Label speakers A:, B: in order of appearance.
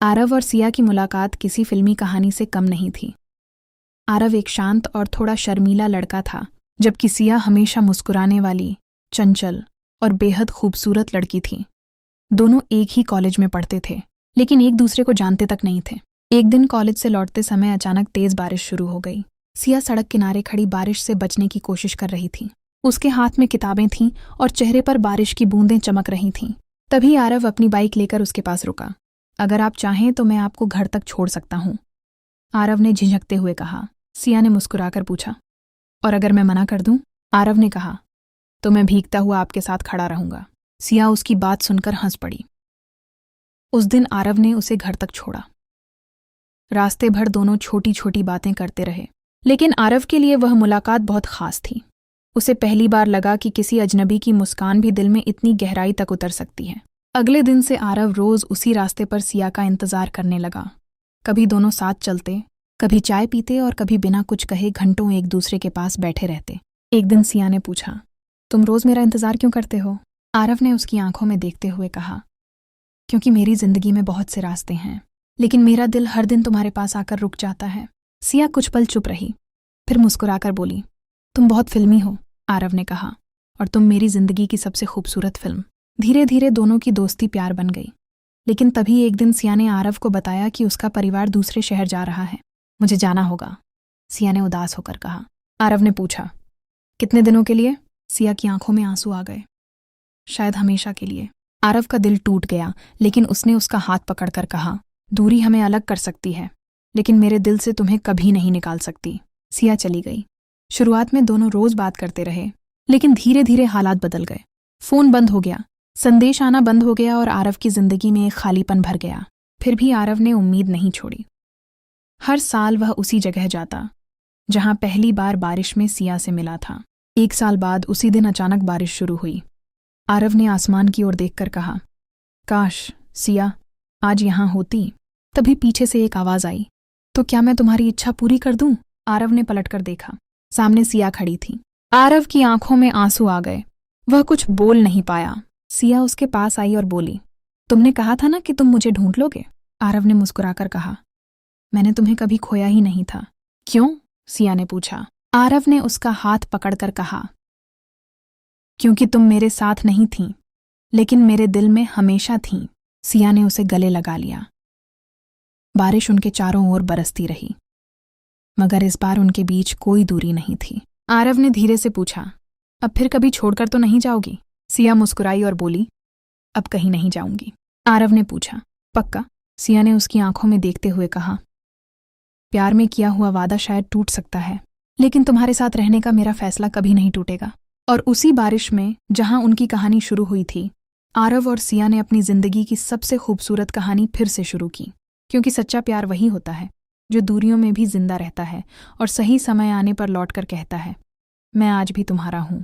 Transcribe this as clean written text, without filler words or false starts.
A: आरव और सिया की मुलाकात किसी फिल्मी कहानी से कम नहीं थी। आरव एक शांत और थोड़ा शर्मीला लड़का था, जबकि सिया हमेशा मुस्कुराने वाली, चंचल और बेहद खूबसूरत लड़की थी। दोनों एक ही कॉलेज में पढ़ते थे, लेकिन एक दूसरे को जानते तक नहीं थे। एक दिन कॉलेज से लौटते समय अचानक तेज बारिश शुरू हो गई। सिया सड़क किनारे खड़ी बारिश से बचने की कोशिश कर रही थी। उसके हाथ में किताबें थीं और चेहरे पर बारिश की बूंदें चमक रही थीं। तभी आरव अपनी बाइक लेकर उसके पास रुका। अगर आप चाहें तो मैं आपको घर तक छोड़ सकता हूँ, आरव ने झिझकते हुए कहा। सिया ने मुस्कुराकर पूछा, और अगर मैं मना कर दूं? आरव ने कहा, तो मैं भीगता हुआ आपके साथ खड़ा रहूंगा। सिया उसकी बात सुनकर हंस पड़ी। उस दिन आरव ने उसे घर तक छोड़ा। रास्ते भर दोनों छोटी छोटी बातें करते रहे, लेकिन आरव के लिए वह मुलाकात बहुत खास थी। उसे पहली बार लगा कि किसी अजनबी की मुस्कान भी दिल में इतनी गहराई तक उतर सकती है। अगले दिन से आरव रोज उसी रास्ते पर सिया का इंतजार करने लगा। कभी दोनों साथ चलते, कभी चाय पीते और कभी बिना कुछ कहे घंटों एक दूसरे के पास बैठे रहते। एक दिन सिया ने पूछा, तुम रोज मेरा इंतजार क्यों करते हो? आरव ने उसकी आंखों में देखते हुए कहा, क्योंकि मेरी जिंदगी में बहुत से रास्ते हैं, लेकिन मेरा दिल हर दिन तुम्हारे पास आकर रुक जाता है। सिया कुछ पल चुप रही, फिर मुस्कुराकर बोली, तुम बहुत फिल्मी हो, आरव ने कहा, और तुम मेरी जिंदगी की सबसे खूबसूरत फिल्म। धीरे धीरे दोनों की दोस्ती प्यार बन गई। लेकिन तभी एक दिन सिया ने आरव को बताया कि उसका परिवार दूसरे शहर जा रहा है। मुझे जाना होगा, सिया ने उदास होकर कहा। आरव ने पूछा, कितने दिनों के लिए? सिया की आंखों में आंसू आ गए। शायद हमेशा के लिए। आरव का दिल टूट गया, लेकिन उसने उसका हाथ पकड़कर कहा, दूरी हमें अलग कर सकती है, लेकिन मेरे दिल से तुम्हें कभी नहीं निकाल सकती। सिया चली गई। शुरुआत में दोनों रोज बात करते रहे, लेकिन धीरे धीरे हालात बदल गए। फोन बंद हो गया, संदेश आना बंद हो गया और आरव की जिंदगी में एक खालीपन भर गया। फिर भी आरव ने उम्मीद नहीं छोड़ी। हर साल वह उसी जगह जाता, जहां पहली बार बारिश में सिया से मिला था। 1 साल बाद उसी दिन अचानक बारिश शुरू हुई। आरव ने आसमान की ओर देखकर कहा, काश सिया आज यहां होती। तभी पीछे से एक आवाज आई, तो क्या मैं तुम्हारी इच्छा पूरी कर दूं? आरव ने पलटकर देखा। सामने सिया खड़ी थी। आरव की आंखों में आंसू आ गए। वह कुछ बोल नहीं पाया। सिया उसके पास आई और बोली, तुमने कहा था ना कि तुम मुझे ढूंढ लोगे? आरव ने मुस्कुराकर कहा, मैंने तुम्हें कभी खोया ही नहीं था। क्यों? सिया ने पूछा। आरव ने उसका हाथ पकड़कर कहा, क्योंकि तुम मेरे साथ नहीं थीं, लेकिन मेरे दिल में हमेशा थीं। सिया ने उसे गले लगा लिया। बारिश उनके चारों ओर बरसती रही, मगर इस बार उनके बीच कोई दूरी नहीं थी। आरव ने धीरे से पूछा, अब फिर कभी छोड़कर तो नहीं जाओगी? सिया मुस्कुराई और बोली, अब कहीं नहीं जाऊंगी। आरव ने पूछा, पक्का? सिया ने उसकी आंखों में देखते हुए कहा, प्यार में किया हुआ वादा शायद टूट सकता है, लेकिन तुम्हारे साथ रहने का मेरा फैसला कभी नहीं टूटेगा। और उसी बारिश में, जहां उनकी कहानी शुरू हुई थी, आरव और सिया ने अपनी जिंदगी की सबसे खूबसूरत कहानी फिर से शुरू की। क्योंकि सच्चा प्यार वही होता है जो दूरियों में भी जिंदा रहता है और सही समय आने पर लौटकर कहता है, मैं आज भी तुम्हारा हूं।